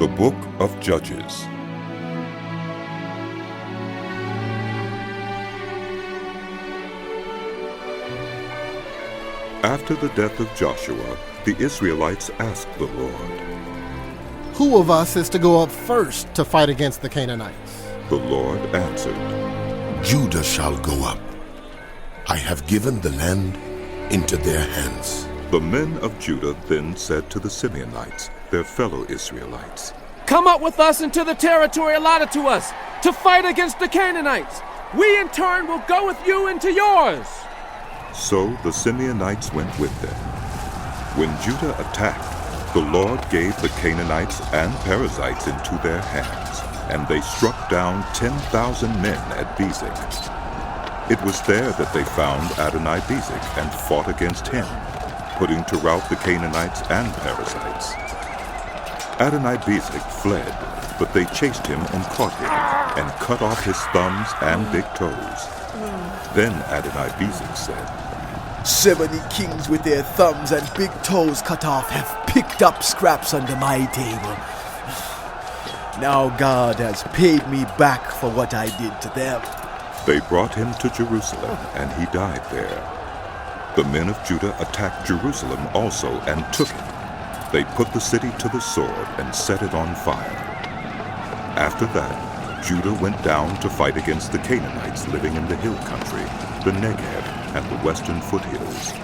The Book of Judges. After the death of Joshua, the Israelites asked the Lord, "Who of us is to go up first to fight against the Canaanites?" The Lord answered, "Judah shall go up. I have given the land into their hands." The men of Judah then said to the Simeonites, their fellow Israelites, "Come up with us into the territory allotted to us to fight against the Canaanites. We in turn will go with you into yours." So the Simeonites went with them. When Judah attacked, the Lord gave the Canaanites and Perizzites into their hands, and they struck down 10,000 men at Bezek. It was there that they found Adonibezek and fought against him, putting to rout the Canaanites and Perizzites. Adonibezek fled, but they chased him and caught him, and cut off his thumbs and big toes. Then Adonibezek said, 70 kings with their thumbs and big toes cut off have picked up scraps under my table. Now God has paid me back for what I did to them." They brought him to Jerusalem, and he died there. The men of Judah attacked Jerusalem also and took it. They put the city to the sword and set it on fire. After that, Judah went down to fight against the Canaanites living in the hill country, the Negev, and the western foothills.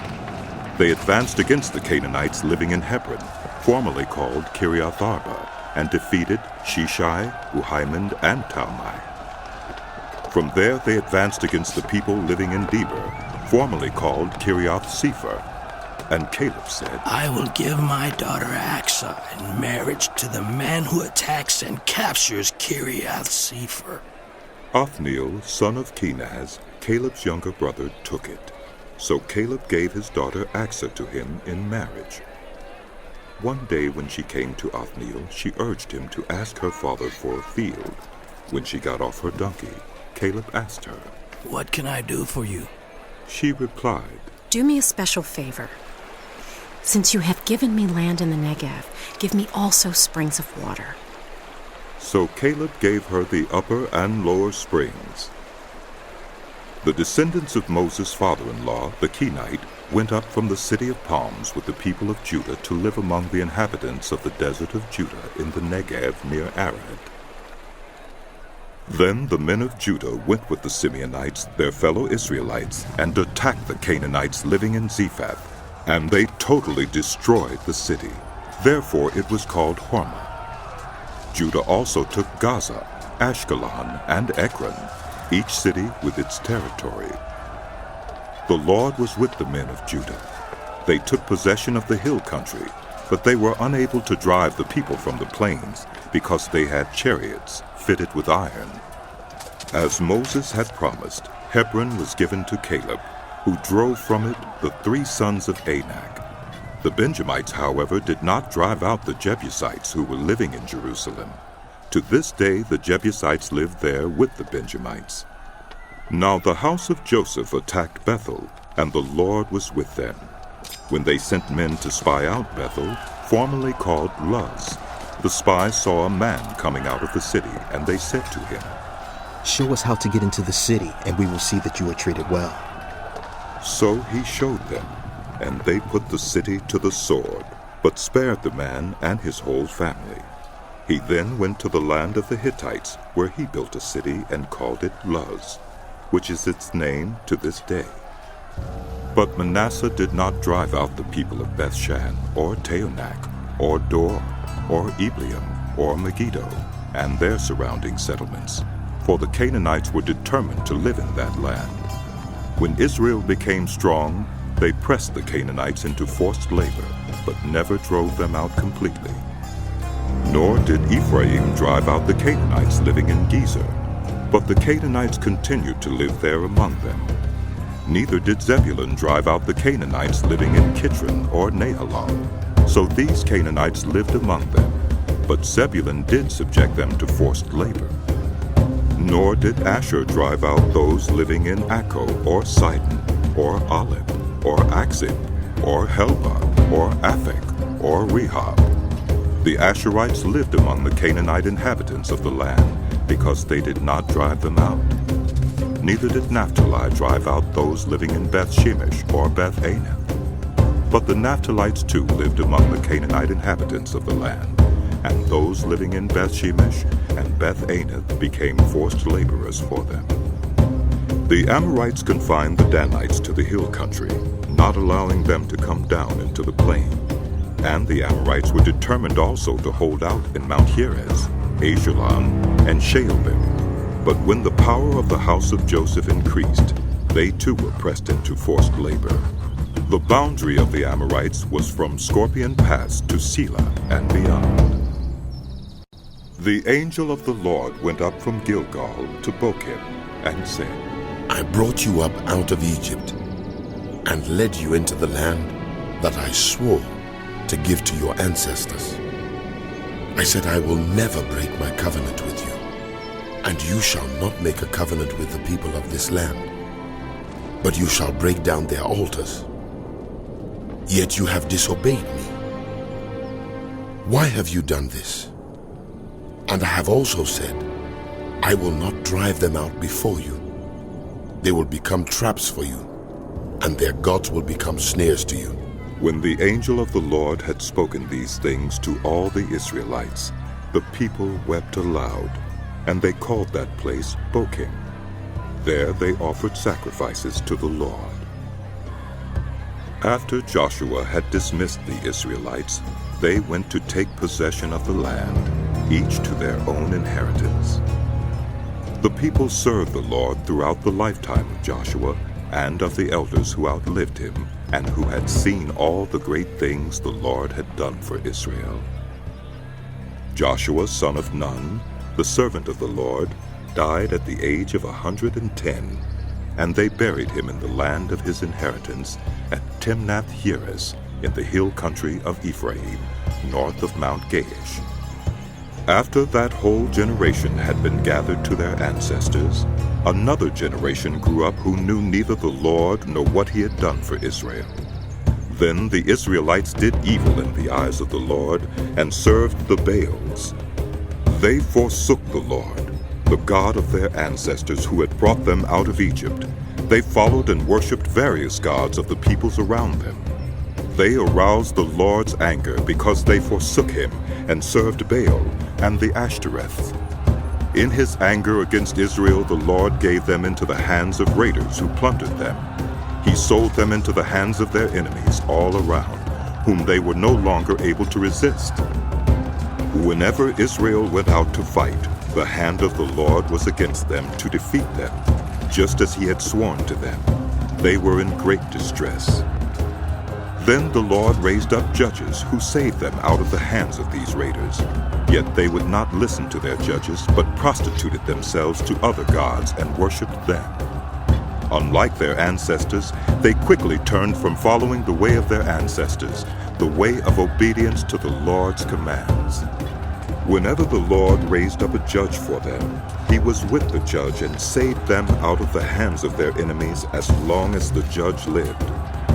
They advanced against the Canaanites living in Hebron, formerly called Kiriath-arba, and defeated Sheshai, Uhiman, and Talmai. From there they advanced against the people living in Debir, formerly called Kiriath-sepher. And Caleb said, "I will give my daughter Achsah in marriage to the man who attacks and captures Kiriath-sepher." Othniel, son of Kenaz, Caleb's younger brother, took it. So Caleb gave his daughter Achsah to him in marriage. One day when she came to Othniel, she urged him to ask her father for a field. When she got off her donkey, Caleb asked her, "What can I do for you?" She replied, "Do me a special favor. Since you have given me land in the Negev, give me also springs of water." So Caleb gave her the upper and lower springs. The descendants of Moses' father-in-law, the Kenite, went up from the city of palms with the people of Judah to live among the inhabitants of the desert of Judah in the Negev near Arad. Then the men of Judah went with the Simeonites, their fellow Israelites, and attacked the Canaanites living in Zephath, and they totally destroyed the city. Therefore it was called Hormah. Judah also took Gaza, Askelon, and Ekron, each city with its territory. The Lord was with the men of Judah. They took possession of the hill country, but they were unable to drive the people from the plains because they had chariots fitted with iron. As Moses had promised, Hebron was given to Caleb, who drove from it the 3 sons of Anak. The Benjamites, however, did not drive out the Jebusites who were living in Jerusalem. To this day the Jebusites lived there with the Benjamites. Now the house of Joseph attacked Beth-el, and the Lord was with them. When they sent men to spy out Beth-el, formerly called Luz, the spies saw a man coming out of the city, and they said to him, "Show us how to get into the city, and we will see that you are treated well." So he showed them, and they put the city to the sword, but spared the man and his whole family. He then went to the land of the Hittites, where he built a city and called it Luz, which is its name to this day. But Manasseh did not drive out the people of Bethshan, or Taanach, or Dor, or Ibleam, or Megiddo, and their surrounding settlements, for the Canaanites were determined to live in that land. When Israel became strong, they pressed the Canaanites into forced labor, but never drove them out completely. Nor did Ephraim drive out the Canaanites living in Gezer, but the Canaanites continued to live there among them. Neither did Zebulun drive out the Canaanites living in Kitron or Nahalal. So these Canaanites lived among them, but Zebulun did subject them to forced labor. Nor did Asher drive out those living in Akko or Sidon or Aleph or Akzib or Helba or Aphek or Rehob. The Asherites lived among the Canaanite inhabitants of the land because they did not drive them out. Neither did Naphtali drive out those living in Beth-shemesh or Beth-anath. But the Naphtalites too lived among the Canaanite inhabitants of the land, and those living in Beth-shemesh and Beth-anath became forced laborers for them. The Amorites confined the Danites to the hill country, not allowing them to come down into the plain. And the Amorites were determined also to hold out in Mount Heres, Aijalon, and Shaalbim. But when the power of the house of Joseph increased, they too were pressed into forced labor. The boundary of the Amorites was from Scorpion Pass to Selah and beyond. The angel of the Lord went up from Gilgal to Bochim and said, I brought you up out of Egypt and led you into the land that I swore to give to your ancestors. I said, I will never break my covenant with you, and you shall not make a covenant with the people of this land, but you shall break down their altars. Yet you have disobeyed me. Why have you done this? And I have also said, I will not drive them out before you. They will become traps for you, and their gods will become snares to you. When the angel of the Lord had spoken these things to all the Israelites, the people wept aloud, and they called that place Bochim. There they offered sacrifices to the Lord. After Joshua had dismissed the Israelites, they went to take possession of the land, each to their own inheritance. The people served the Lord throughout the lifetime of Joshua and of the elders who outlived him, and who had seen all the great things the Lord had done for Israel. Joshua, son of Nun, the servant of the Lord, died at the age of 110, and they buried him in the land of his inheritance at Timnath-Heres in the hill country of Ephraim, north of Mount Gaash. After that whole generation had been gathered to their ancestors, another generation grew up who knew neither the Lord nor what he had done for Israel. Then the Israelites did evil in the eyes of the Lord and served the Baals. They forsook the Lord, the God of their ancestors who had brought them out of Egypt. They followed and worshipped various gods of the peoples around them. They aroused the Lord's anger because they forsook him and served Baal and the Ashtoreths. In his anger against Israel, the Lord gave them into the hands of raiders who plundered them. He sold them into the hands of their enemies all around, whom they were no longer able to resist. Whenever Israel went out to fight, the hand of the Lord was against them to defeat them, just as he had sworn to them. They were in great distress. Then the Lord raised up judges who saved them out of the hands of these raiders. Yet they would not listen to their judges, but prostituted themselves to other gods and worshipped them. Unlike their ancestors, they quickly turned from following the way of their ancestors, the way of obedience to the Lord's commands. Whenever the Lord raised up a judge for them, he was with the judge and saved them out of the hands of their enemies as long as the judge lived.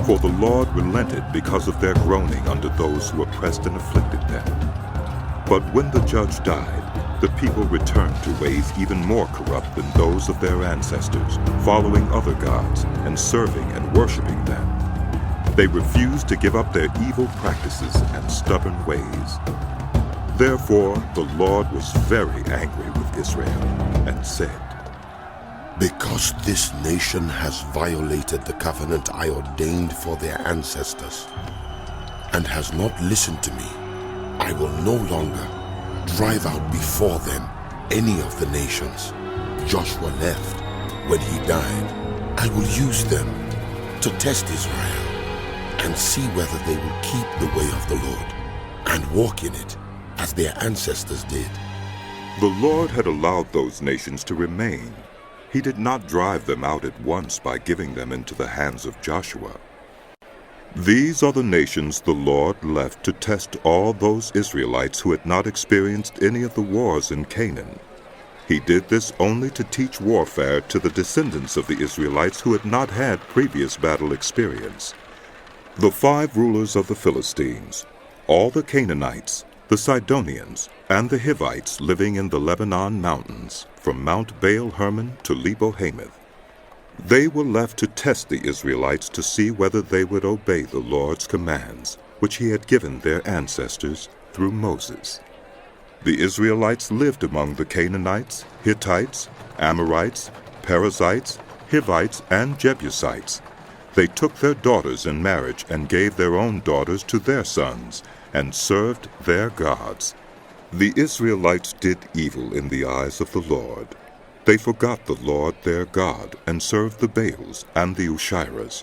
For the Lord relented because of their groaning under those who oppressed and afflicted them. But when the judge died, the people returned to ways even more corrupt than those of their ancestors, following other gods and serving and worshiping them. They refused to give up their evil practices and stubborn ways. Therefore the Lord was very angry with Israel and said, Because this nation has violated the covenant I ordained for their ancestors, and has not listened to me, I will no longer drive out before them any of the nations Joshua left when he died. I will use them to test Israel and see whether they will keep the way of the Lord and walk in it as their ancestors did. The Lord had allowed those nations to remain. He did not drive them out at once by giving them into the hands of Joshua. These are the nations the Lord left to test all those Israelites who had not experienced any of the wars in Canaan. He did this only to teach warfare to the descendants of the Israelites who had not had previous battle experience. The 5 rulers of the Philistines, all the Canaanites, the Sidonians, and the Hivites living in the Lebanon mountains, from Mount Baal-Hermon to Lebo-Hamath. They were left to test the Israelites to see whether they would obey the Lord's commands, which he had given their ancestors through Moses. The Israelites lived among the Canaanites, Hittites, Amorites, Perizzites, Hivites, and Jebusites. They took their daughters in marriage and gave their own daughters to their sons, and served their gods. The Israelites did evil in the eyes of the Lord. They forgot the Lord their God, and served the Baals and the Ushiras.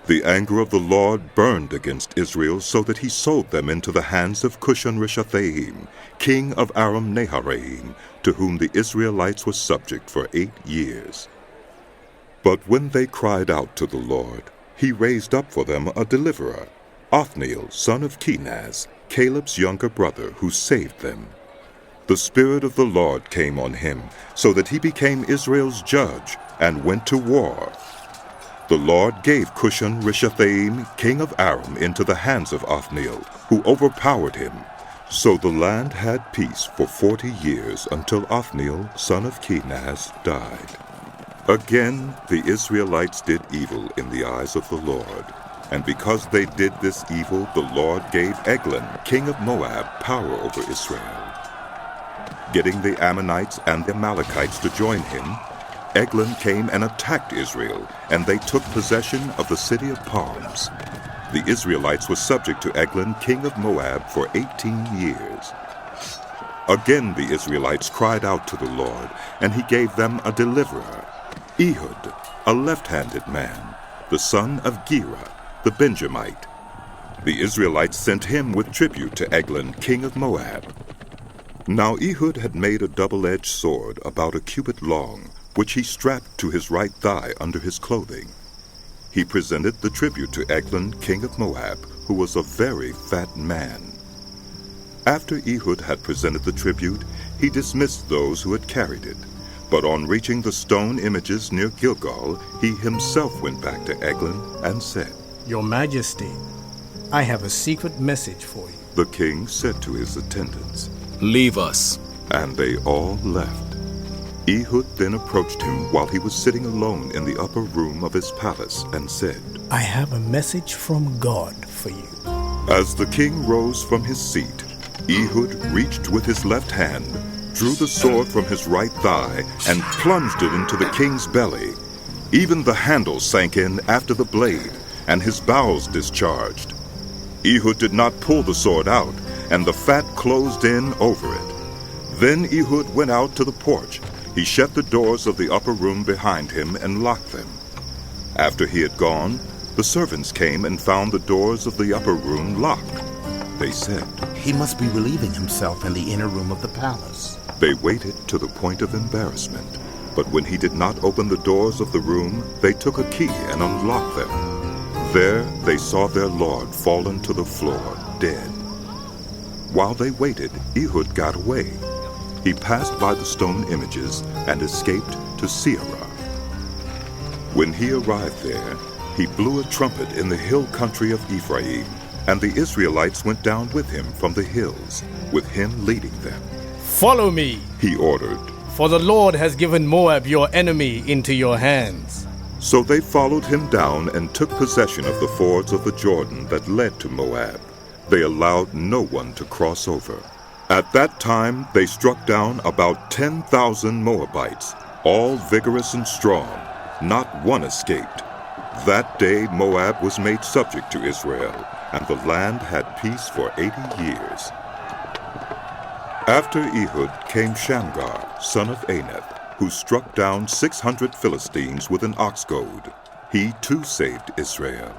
The anger of the Lord burned against Israel, so that he sold them into the hands of Chushan-rishathaim, king of Aram-naharaim, to whom the Israelites were subject for 8 years. But when they cried out to the Lord, he raised up for them a deliverer, Othniel, son of Kenaz, Caleb's younger brother, who saved them. The Spirit of the Lord came on him, so that he became Israel's judge, and went to war. The Lord gave Chushan-rishathaim, king of Aram, into the hands of Othniel, who overpowered him. So the land had peace for 40 years, until Othniel, son of Kenaz, died. Again the Israelites did evil in the eyes of the Lord. And because they did this evil, the Lord gave Eglon, king of Moab, power over Israel. Getting the Ammonites and the Amalekites to join him, Eglon came and attacked Israel, and they took possession of the city of palms. The Israelites were subject to Eglon, king of Moab, for 18 years. Again the Israelites cried out to the Lord, and he gave them a deliverer, Ehud, a left-handed man, the son of Gera, the Benjamite. The Israelites sent him with tribute to Eglon, king of Moab. Now Ehud had made a double-edged sword about a cubit long, which he strapped to his right thigh under his clothing. He presented the tribute to Eglon, king of Moab, who was a very fat man. After Ehud had presented the tribute, he dismissed those who had carried it. But on reaching the stone images near Gilgal, he himself went back to Eglon and said, "Your Majesty, I have a secret message for you." The king said to his attendants, "Leave us." And they all left. Ehud then approached him while he was sitting alone in the upper room of his palace and said, "I have a message from God for you." As the king rose from his seat, Ehud reached with his left hand, drew the sword from his right thigh, and plunged it into the king's belly. Even the handle sank in after the blade, and his bowels discharged. Ehud did not pull the sword out, and the fat closed in over it. Then Ehud went out to the porch. He shut the doors of the upper room behind him and locked them. After he had gone, the servants came and found the doors of the upper room locked. They said, He must be relieving himself in the inner room of the palace. They waited to the point of embarrassment. But when he did not open the doors of the room, they took a key and unlocked them. There they saw their lord fallen to the floor, dead. While they waited, Ehud got away. He passed by the stone images and escaped to Seirah. When he arrived there, he blew a trumpet in the hill country of Ephraim, and the Israelites went down with him from the hills, with him leading them. "Follow me," he ordered. "for the Lord has given Moab, your enemy, into your hands." So they followed him down and took possession of the fords of the Jordan that led to Moab. They allowed no one to cross over. At that time they struck down about 10,000 Moabites, all vigorous and strong. Not one escaped. That day Moab was made subject to Israel, and the land had peace for 80 years. After Ehud came Shamgar, son of Anath, who struck down 600 Philistines with an ox goad. He too saved Israel.